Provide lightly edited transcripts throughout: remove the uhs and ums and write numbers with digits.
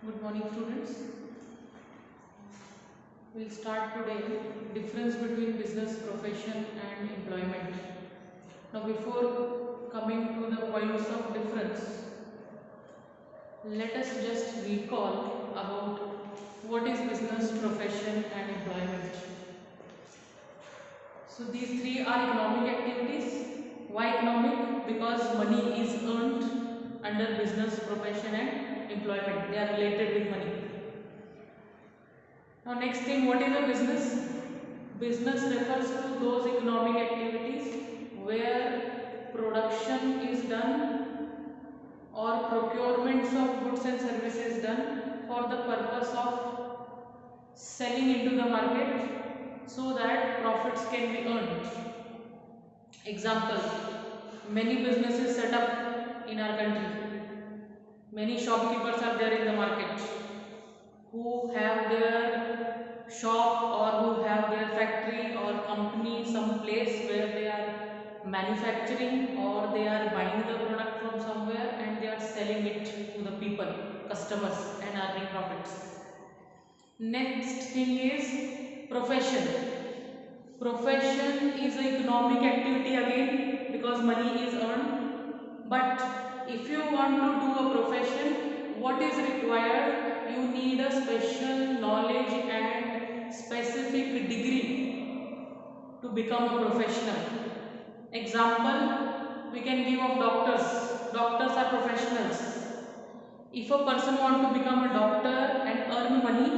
Good morning, students. We'll start today difference between business profession and employment. Now, before coming to the points of difference, let us just recall about what is business profession and employment. So, these three are economic activities. Why economic? Because money is earned under business profession and employment. They are related with money. Now next thing, what is a business? Business refers to those economic activities where production is done or procurements of goods and services done for the purpose of selling into the market so that profits can be earned. Example, many businesses set up in our country. Many shopkeepers are there in the market who have their shop or who have their factory or company, some place where they are manufacturing or they are buying the product from somewhere and they are selling it to the people, customers, and earning profits. Next thing is profession. Profession is an economic activity again because money is earned. But if you want to do a profession, what is required? You need a special knowledge and specific degree to become a professional. Example, we can give of doctors. Doctors are professionals. If a person wants to become a doctor and earn money,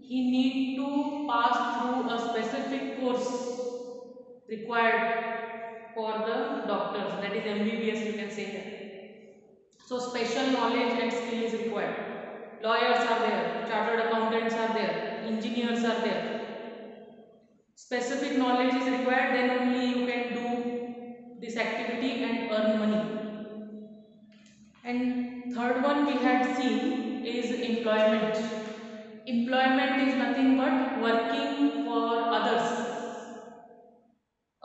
he need to pass through a specific course required for the doctors, that is MBBS, you can say that. So special knowledge and skill is required. Lawyers are there, chartered accountants are there, engineers are there. Specific knowledge is required, then only you can do this activity and earn money. And third one we had seen is employment. Employment is nothing but working for others.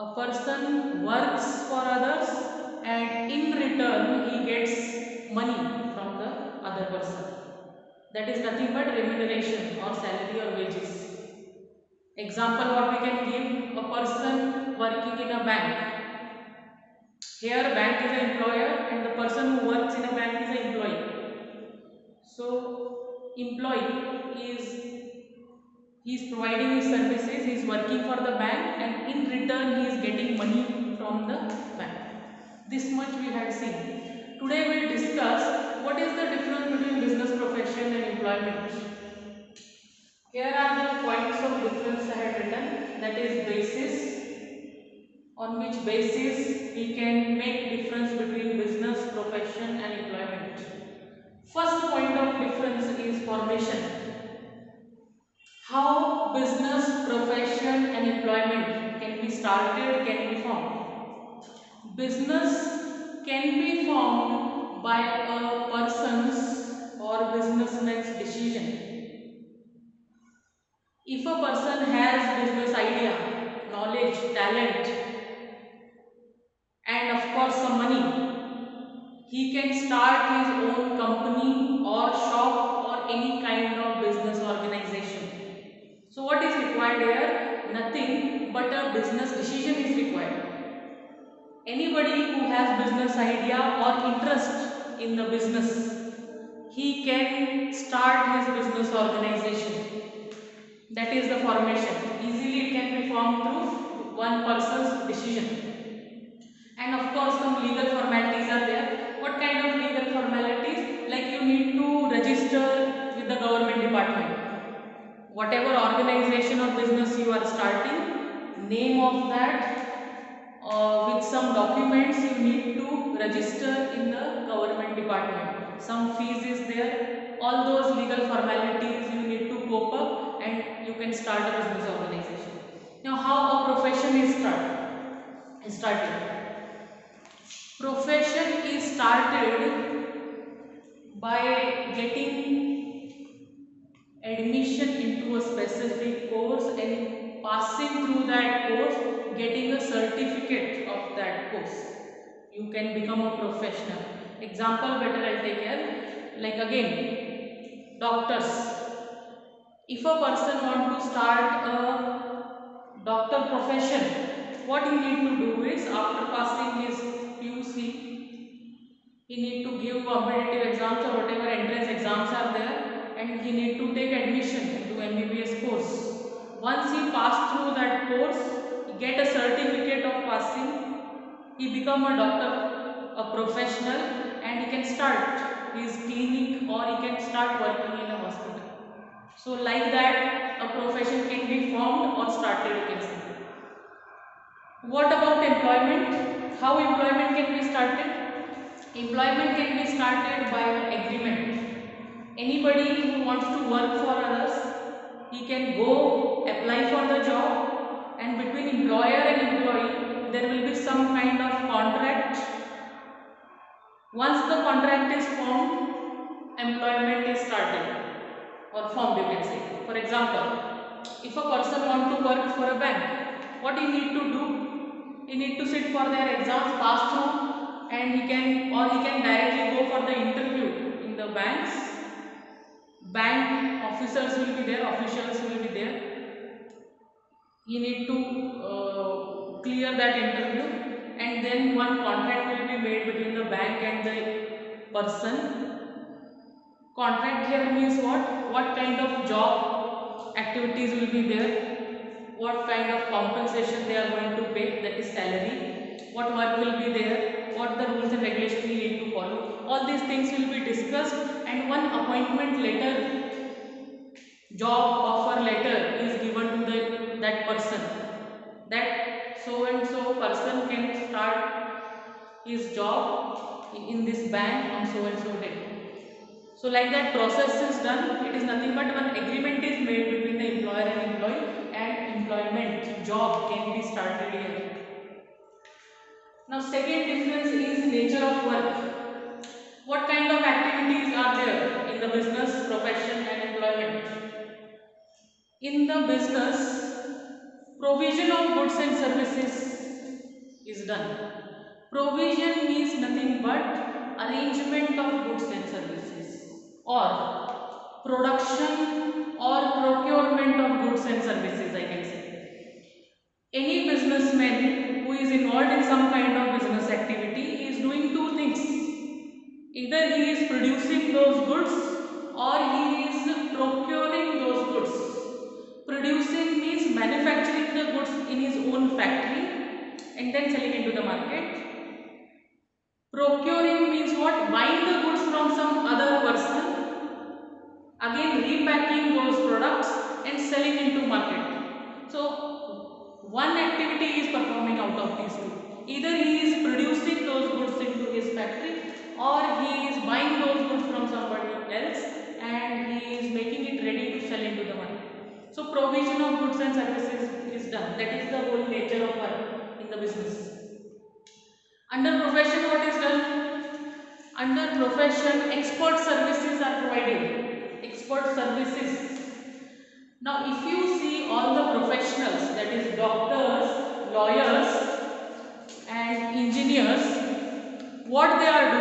A person works for others and in return he gets money from the other person. That is nothing but remuneration or salary or wages. Example what we can give, a person working in a bank. Here bank is an employer and the person who works in a bank is an employee. So employee is providing his services, he is working for the bank and in return he is getting money from the bank. This much we had seen. Today we will discuss what is the difference between business profession and employment. Here are the points of difference I had written, that is basis, on which basis we can make difference between business profession and employment. First point of difference is formation. How business profession and employment can be started, can be formed. Business can be formed by a person's or businessman's decision. If a person has business idea, knowledge, talent, and of course some money, he can start his own company or shop or any kind of business organization. So what is required here? Nothing but a business decision is required. Anybody who has business idea or interest in the business, he can start his business organization. That is the formation. Easily it can be formed through one person's decision. And of course some legal formalities are there. What kind of legal formalities? Like you need to register with the government department. Whatever organization or business you are starting, name of that with some documents you need to register in the government department. Some fees is there. All those legal formalities you need to cope up and you can start a business organization. Now how a profession is started? Profession is started by getting admission into a specific course and passing through that course, getting a certificate of that course. You can become a professional. Example better I'll take here. Like again, doctors. If a person want to start a doctor profession, what he need to do is, after passing his PUC, he need to give competitive exams or whatever entrance exams are there, and he need to take admission into MBBS course. Once he pass through that course, he get a certificate of passing, he become a doctor, a professional, and he can start his clinic or he can start working in a hospital. So like that, a profession can be formed or started, you can say. What about employment? How employment can be started? Employment can be started by an agreement. Anybody who wants to work for others, he can go apply for the job, and between employer and employee, there will be some kind of contract. Once the contract is formed, employment is started or formed, you can say. For example, if a person want to work for a bank, what he need to do? He need to sit for their exams, pass through, and he can directly go for the interview in the banks. Bank officers will be there, officials will be there. You need to clear that interview, and then one contract will be made between the bank and the person. Contract here means what? What kind of job activities will be there? What kind of compensation they are going to pay, that is salary? What work will be there? What the rules and regulations we need to follow? All these things will be discussed, and one appointment letter, job offer letter is given to that person, that so and so person can start his job in this bank on so and so date. So like that process is done. It is nothing but one agreement is made between the employer and employee, and employment job can be started here. Now second difference is nature of work. What kind of activities are there in the business, profession and employment? In the business, provision of goods and services is done. Provision means nothing but arrangement of goods and services, or production or procurement of goods and services, I can say. Any businessman who is involved in some kind of business activity is doing two things. Either he is producing those goods or he is procuring those goods. Producing means manufacturing the goods in his own factory and then selling into the market. Procuring means what? Buying the goods from some other person, again repacking those products and selling into market. So one activity is performing out of these two. Either he is producing those goods into his factory, or he is buying those goods from somebody else and he is making it ready to sell into the market. So provision of goods and services is done. That is the whole nature of work in the business. Under profession, what is done? Under profession, expert services are provided. Expert services. Now if you see all the professionals, that is doctors, lawyers and engineers, what they are